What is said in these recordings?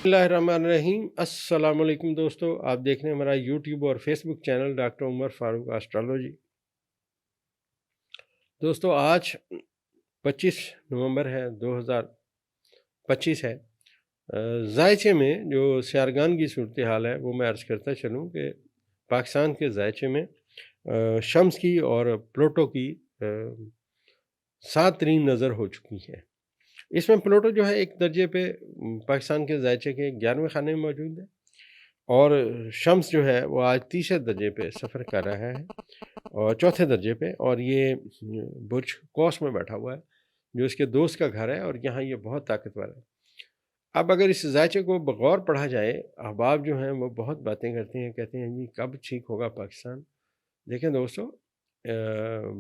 بسم اللہ الرحمن الرحیم۔ السلام علیکم دوستو، آپ دیکھ رہے ہیں ہمارا یوٹیوب اور فیس بک چینل ڈاکٹر عمر فاروق اسٹرالوجی۔ دوستو آج 25 نومبر ہے، 2025 ہے۔ ذائچے میں جو سیارگان کی صورتحال ہے وہ میں عرض کرتا چلوں کہ پاکستان کے ذائچے میں شمس کی اور پلوٹو کی 7 ترین نظر ہو چکی ہے۔ اس میں پلوٹو جو ہے ایک درجے پہ پاکستان کے ذائچے کے 11ویں خانے میں موجود ہے، اور شمس جو ہے وہ آج 30 درجے پہ سفر کر رہا ہے اور 4تھے درجے پہ، اور یہ برج قوس میں بیٹھا ہوا ہے جو اس کے دوست کا گھر ہے، اور یہاں یہ بہت طاقتور ہے۔ اب اگر اس ذائچے کو بغور پڑھا جائے، احباب جو ہیں وہ بہت باتیں کرتے ہیں، کہتے ہیں جی کب ٹھیک ہوگا پاکستان۔ دیکھیں دوستو،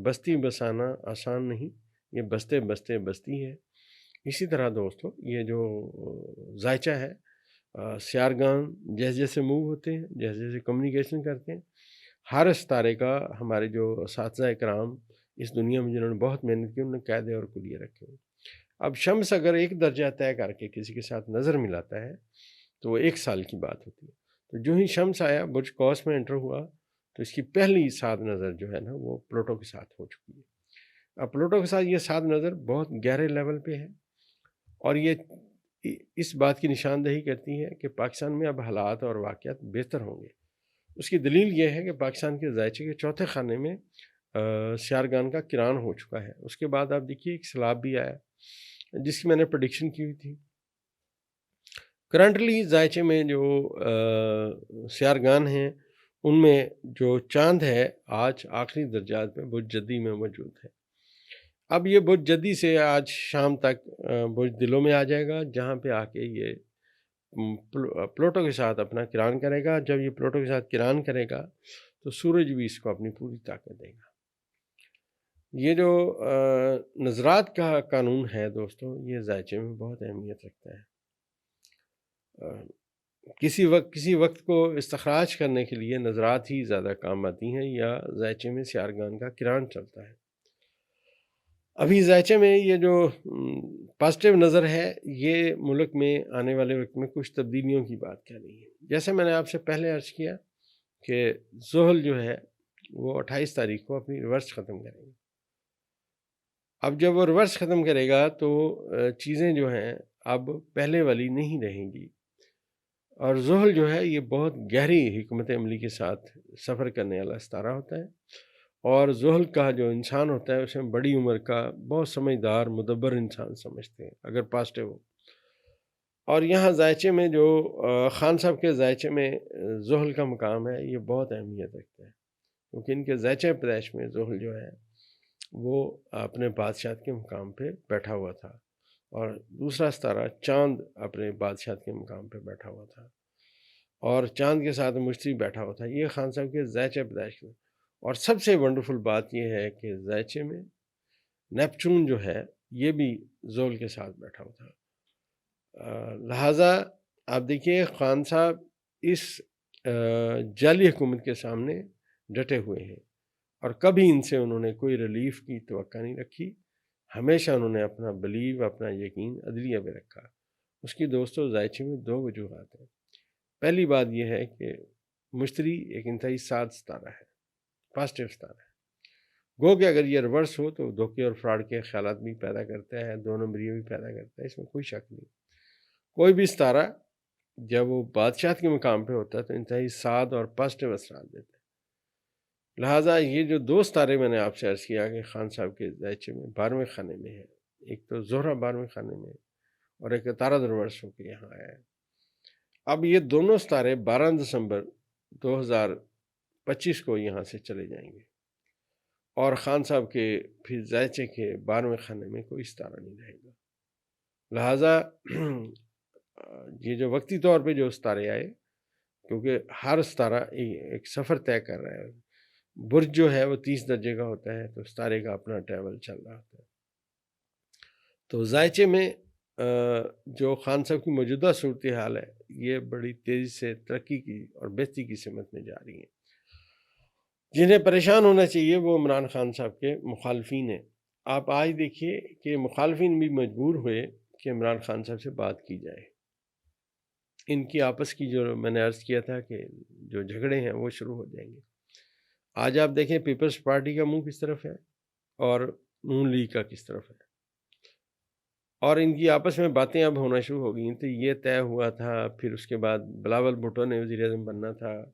بستی بسانا آسان نہیں، یہ بستے بستے بستی ہے۔ اسی طرح دوستو یہ جو ذائچہ ہے، سیارگان جیسے جیسے موو ہوتے ہیں، جیسے جیسے کمیونیکیشن کرتے ہیں، ہر ستارے کا ہمارے جو اساتذہ کرام اس دنیا میں جنہوں نے بہت محنت کی، انہوں نے قاعدے اور کلیے رکھے ہوئے۔ اب شمس اگر ایک درجہ طے کر کے کسی کے ساتھ نظر ملاتا ہے تو وہ 1 سال کی بات ہوتی ہے۔ تو جو ہی شمس آیا، برج قوس میں انٹر ہوا، تو اس کی پہلی 7 نظر جو ہے نا وہ پلوٹو کے ساتھ ہو چکی ہے۔ اب پلوٹو کے ساتھ یہ 7 نظر بہت گہرے لیول پہ ہے، اور یہ اس بات کی نشاندہی کرتی ہے کہ پاکستان میں اب حالات اور واقعات بہتر ہوں گے۔ اس کی دلیل یہ ہے کہ پاکستان کے ذائچے کے 4تھے خانے میں سیارگان کا کران ہو چکا ہے۔ اس کے بعد آپ دیکھیے ایک سیلاب بھی آیا جس کی میں نے پریڈکشن کی ہوئی تھی۔ کرنٹلی ذائچے میں جو سیارگان ہیں ان میں جو چاند ہے آج آخری درجات میں برج جدی میں موجود ہے۔ اب یہ برج جدی سے آج شام تک برج دلوں میں آ جائے گا، جہاں پہ آ کے یہ پلوٹو کے ساتھ اپنا کران کرے گا۔ جب یہ پلوٹو کے ساتھ کران کرے گا تو سورج بھی اس کو اپنی پوری طاقت دے گا۔ یہ جو نظرات کا قانون ہے دوستو، یہ ذائچے میں بہت اہمیت رکھتا ہے۔ کسی وقت کو استخراج کرنے کے لیے نظرات ہی زیادہ کام آتی ہیں، یا ذائچے میں سیارگان کا کران چلتا ہے۔ ابھی ذائچے میں یہ جو پازیٹیو نظر ہے، یہ ملک میں آنے والے وقت میں کچھ تبدیلیوں کی بات کر رہی ہے۔ جیسے میں نے آپ سے پہلے عرض کیا کہ زحل جو ہے وہ 28 تاریخ کو اپنی ریورس ختم کرے گا۔ اب جب وہ ریورس ختم کرے گا تو چیزیں جو ہیں اب پہلے والی نہیں رہیں گی، اور زحل جو ہے یہ بہت گہری حکمت عملی کے ساتھ سفر کرنے والا ستارہ ہوتا ہے، اور زحل کا جو انسان ہوتا ہے اسے بڑی عمر کا بہت سمجھدار مدبر انسان سمجھتے ہیں اگر پازیٹیو ہو۔ اور یہاں ذائچے میں جو خان صاحب کے ذائچے میں زحل کا مقام ہے، یہ بہت اہمیت رکھتا ہے، کیونکہ ان کے ذائچہ پیدائش میں زحل جو ہے وہ اپنے بادشاہت کے مقام پہ بیٹھا ہوا تھا، اور دوسرا ستارہ چاند اپنے بادشاہت کے مقام پہ بیٹھا ہوا تھا، اور چاند کے ساتھ مشتری بیٹھا ہوا تھا۔ یہ خان صاحب کے ذائچہ پیدائش میں، اور سب سے ونڈرفل بات یہ ہے کہ ذائچے میں نیپچون جو ہے یہ بھی زحل کے ساتھ بیٹھا ہوا تھا۔ لہٰذا آپ دیکھیے خان صاحب اس جعلی حکومت کے سامنے ڈٹے ہوئے ہیں، اور کبھی ان سے انہوں نے کوئی ریلیف کی توقع نہیں رکھی۔ ہمیشہ انہوں نے اپنا بلیو، اپنا یقین عدلیہ پہ رکھا۔ اس کی دوستوں ذائچے میں 2 وجوہات ہیں۔ پہلی بات یہ ہے کہ مشتری ایک انتہائی سعد ستارہ ہے، پازیٹیو ستارہ ہے، گو کہ اگر یہ ریورس ہو تو دھوکے اور فراڈ کے خیالات بھی پیدا کرتا ہے، 2 نمبریہ بھی پیدا کرتا ہے، اس میں کوئی شک نہیں۔ کوئی بھی ستارہ جب وہ بادشاہت کے مقام پہ ہوتا ہے تو انتہائی سعد اور پازیٹیو اثرات دیتا ہے۔ لہٰذا یہ جو 2 ستارے میں نے آپ سے عرض کیا کہ خان صاحب کے ذائچے میں 12ویں خانے میں ہے، ایک تو زہرہ 12ویں خانے میں، اور ایک عطارد ریورس ہو کے یہاں آیا ہے۔ اب یہ دونوں ستارے 12 دسمبر 2025 کو یہاں سے چلے جائیں گے، اور خان صاحب کے پھر ذائچے کے 12ویں خانے میں کوئی ستارہ نہیں رہے گا۔ لہٰذا یہ جو وقتی طور پہ جو ستارے آئے، کیونکہ ہر ستارہ ایک سفر طے کر رہا ہے، برج جو ہے وہ 30 درجے کا ہوتا ہے، تو ستارے کا اپنا ٹریول چل رہا ہوتا ہے۔ تو ذائچے میں جو خان صاحب کی موجودہ صورتحال ہے، یہ بڑی تیزی سے ترقی کی اور بہتری کی سمت میں جا رہی ہے۔ جنہیں پریشان ہونا چاہیے وہ عمران خان صاحب کے مخالفین ہیں۔ آپ آج دیکھیے کہ مخالفین بھی مجبور ہوئے کہ عمران خان صاحب سے بات کی جائے۔ ان کی آپس کی جو میں نے عرض کیا تھا کہ جو جھگڑے ہیں وہ شروع ہو جائیں گے۔ آج آپ دیکھیں پیپلز پارٹی کا منہ کس طرف ہے اور نون لیگ کا کس طرف ہے، اور ان کی آپس میں باتیں اب ہونا شروع ہو گئی۔ تو یہ طے ہوا تھا، پھر اس کے بعد بلاول بھٹو نے وزیر اعظم بننا تھا۔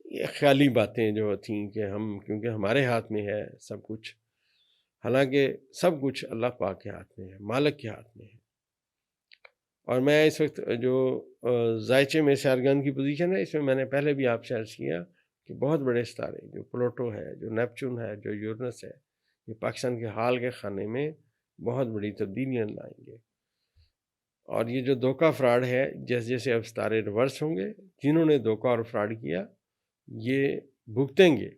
یہ خیالی باتیں جو تھیں کہ ہم کیونکہ ہمارے ہاتھ میں ہے سب کچھ، حالانکہ سب کچھ اللہ پاک کے ہاتھ میں ہے، مالک کے ہاتھ میں ہے۔ اور میں اس وقت جو ذائچے میں سیارگان کی پوزیشن ہے، اس میں نے پہلے بھی آپ سے عرض کیا کہ بہت بڑے ستارے جو پلوٹو ہے، جو نیپچون ہے، جو یورنس ہے، یہ پاکستان کے حال کے خانے میں بہت بڑی تبدیلیاں لائیں گے۔ اور یہ جو دھوکہ فراڈ ہے، جیسے جیسے اب ستارے ریورس ہوں گے، جنہوں نے دھوکہ اور فراڈ کیا یہ بھگتیں گے۔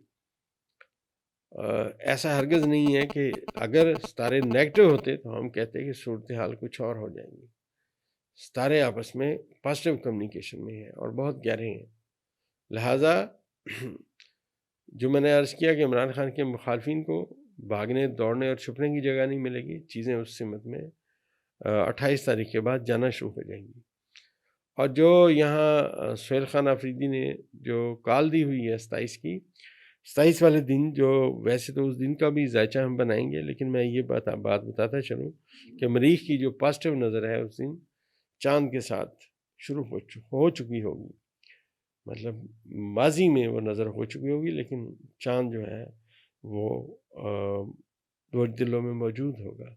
ایسا ہرگز نہیں ہے کہ اگر ستارے نیگیٹو ہوتے تو ہم کہتے کہ صورتحال کچھ اور ہو جائیں گی۔ ستارے آپس میں پازیٹیو کمیونیکیشن میں ہیں اور بہت گہرے ہیں، لہٰذا جو میں نے عرض کیا کہ عمران خان کے مخالفین کو بھاگنے، دوڑنے اور چھپنے کی جگہ نہیں ملے گی۔ چیزیں اس سمت میں 28 تاریخ کے بعد جانا شروع ہو جائیں گی۔ اور جو یہاں سہیل خان آفریدی نے جو کال دی ہوئی ہے 27 کی، 27 والے دن، جو ویسے تو اس دن کا بھی ذائچہ ہم بنائیں گے، لیکن میں یہ بات بتاتا چلوں کہ مریخ کی جو پازیٹیو نظر ہے اس دن چاند کے ساتھ شروع ہو چکی ہوگی، مطلب ماضی میں وہ نظر ہو چکی ہوگی، لیکن چاند جو ہے وہ دلوں میں موجود ہوگا۔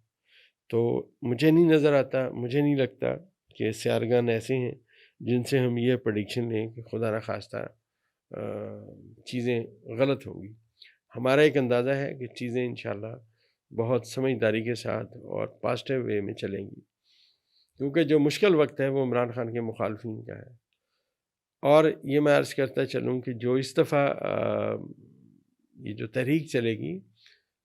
تو مجھے نہیں نظر آتا، مجھے نہیں لگتا کہ سیارگان ایسے ہیں جن سے ہم یہ پریڈکشن لیں کہ خدا نخواستہ چیزیں غلط ہوں گی۔ ہمارا ایک اندازہ ہے کہ چیزیں انشاءاللہ بہت سمجھداری کے ساتھ اور پازیٹیو وے میں چلیں گی، کیونکہ جو مشکل وقت ہے وہ عمران خان کے مخالفین کا ہے۔ اور یہ میں عرض کرتا چلوں کہ جو اس دفعہ یہ جو تحریک چلے گی،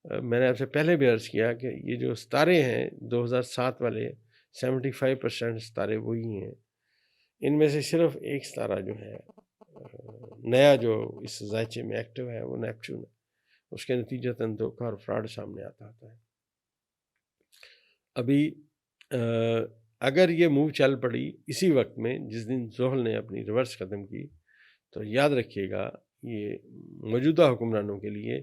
میں نے آپ سے پہلے بھی عرض کیا کہ یہ جو ستارے ہیں 2007 والے 75% ستارے وہی ہیں۔ ان میں سے صرف ایک ستارہ جو ہے نیا جو اس ذائچے میں ایکٹیو ہے وہ نیپچون ہے، اس کے نتیجتاً دھوکہ اور فراڈ سامنے آتا ہے۔ ابھی اگر یہ موو چل پڑی اسی وقت میں جس دن زحل نے اپنی ریورس قدم کی، تو یاد رکھیے گا یہ موجودہ حکمرانوں کے لیے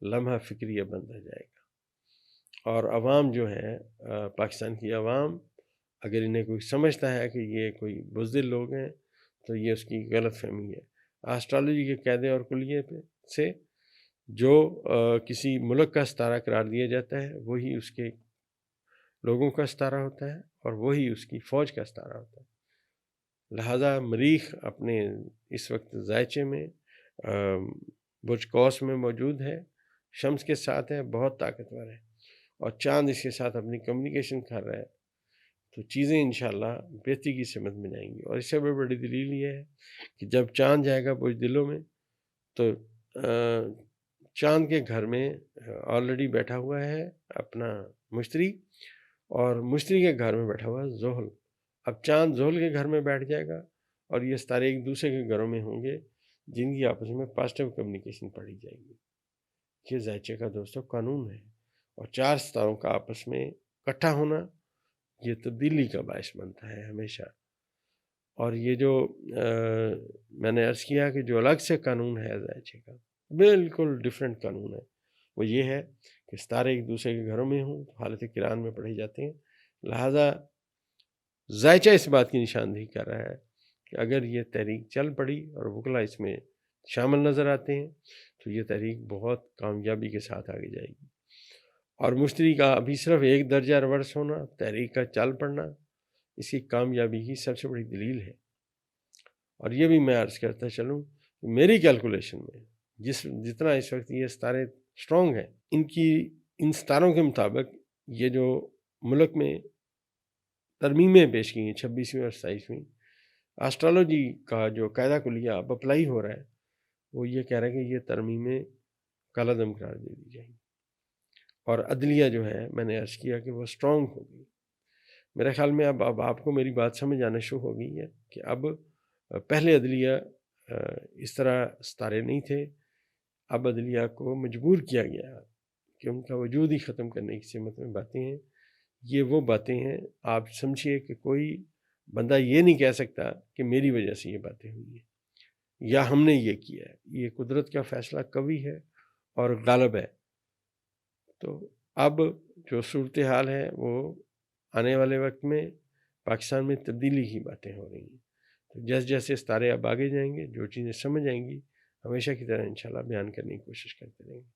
لمحہ فکریہ بنتا جائے گا۔ اور عوام جو ہے، پاکستان کی عوام، اگر انہیں کوئی سمجھتا ہے کہ یہ کوئی بزدل لوگ ہیں تو یہ اس کی غلط فہمی ہے۔ آسٹرالوجی کے قاعدے اور کلیے سے جو کسی ملک کا ستارہ قرار دیا جاتا ہے وہی اس کے لوگوں کا ستارہ ہوتا ہے اور وہی اس کی فوج کا ستارہ ہوتا ہے۔ لہٰذا مریخ اپنے اس وقت ذائچے میں برج قوس میں موجود ہے، شمس کے ساتھ ہے، بہت طاقتور ہے، اور چاند اس کے ساتھ اپنی کمیونیکیشن کر رہا ہے، تو چیزیں انشاءاللہ بہتری کی سمت میں جائیں گی۔ اور اس سے بڑی دلیل یہ ہے کہ جب چاند جائے گا برج دلوں میں تو چاند کے گھر میں آلریڈی بیٹھا ہوا ہے اپنا مشتری، اور مشتری کے گھر میں بیٹھا ہوا ہے زحل۔ اب چاند زحل کے گھر میں بیٹھ جائے گا اور یہ ستارے ایک دوسرے کے گھروں میں ہوں گے جن کی آپس میں پازیٹیو کمیونیکیشن پڑھی جائے گی۔ یہ ذائچے کا دوستو قانون ہے، اور چار ستاروں کا آپس میں اکٹھا ہونا یہ تبدیلی کا باعث بنتا ہے ہمیشہ۔ اور یہ جو میں نے عرض کیا کہ جو الگ سے قانون ہے ذائچے کا، بالکل ڈیفرنٹ قانون ہے، وہ یہ ہے کہ ستارے ایک دوسرے کے گھروں میں ہوں تو حالت قرآن میں پڑھے جاتے ہیں۔ لہٰذا ذائچہ اس بات کی نشاندہی کر رہا ہے کہ اگر یہ تحریک چل پڑی اور وکلا اس میں شامل نظر آتے ہیں تو یہ تحریک بہت کامیابی کے ساتھ آگے جائے گی۔ اور مشتری کا ابھی صرف ایک درجہ ریورس ہونا، تحریک کا چل پڑنا، اس کی کامیابی کی سب سے بڑی دلیل ہے۔ اور یہ بھی میں عرض کرتا چلوں کہ میری کیلکولیشن میں جتنا اس وقت یہ ستارے سٹرونگ ہیں، ان ستاروں کے مطابق یہ جو ملک میں ترمیمیں پیش کی ہیں 26ویں اور 27ویں، آسٹرالوجی کا جو قاعدہ کلیہ اب اپلائی ہو رہا ہے وہ یہ کہہ رہا ہے کہ یہ ترمیمیں کالعدم قرار دے دی جائیں گی، اور عدلیہ جو ہے میں نے عرض کیا کہ وہ سٹرونگ ہوگی۔ میرے خیال میں اب آپ کو میری بات سمجھ آنا شروع ہو گئی ہے کہ اب پہلے عدلیہ اس طرح ستارے نہیں تھے، اب عدلیہ کو مجبور کیا گیا کہ ان کا وجود ہی ختم کرنے کی سمت میں باتیں ہیں۔ یہ وہ باتیں ہیں، آپ سمجھیے کہ کوئی بندہ یہ نہیں کہہ سکتا کہ میری وجہ سے یہ باتیں ہوئی ہیں یا ہم نے یہ کیا ہے. یہ قدرت کا فیصلہ قوی ہے اور غالب ہے. تو اب جو صورتحال ہے وہ آنے والے وقت میں پاکستان میں تبدیلی کی باتیں ہو رہی ہیں. تو جیسے جیسے ستارے اب آگے جائیں گے جو چیزیں سمجھ آئیں گی ہمیشہ کی طرح انشاءاللہ بیان کرنے کی کوشش کرتے رہیں گے.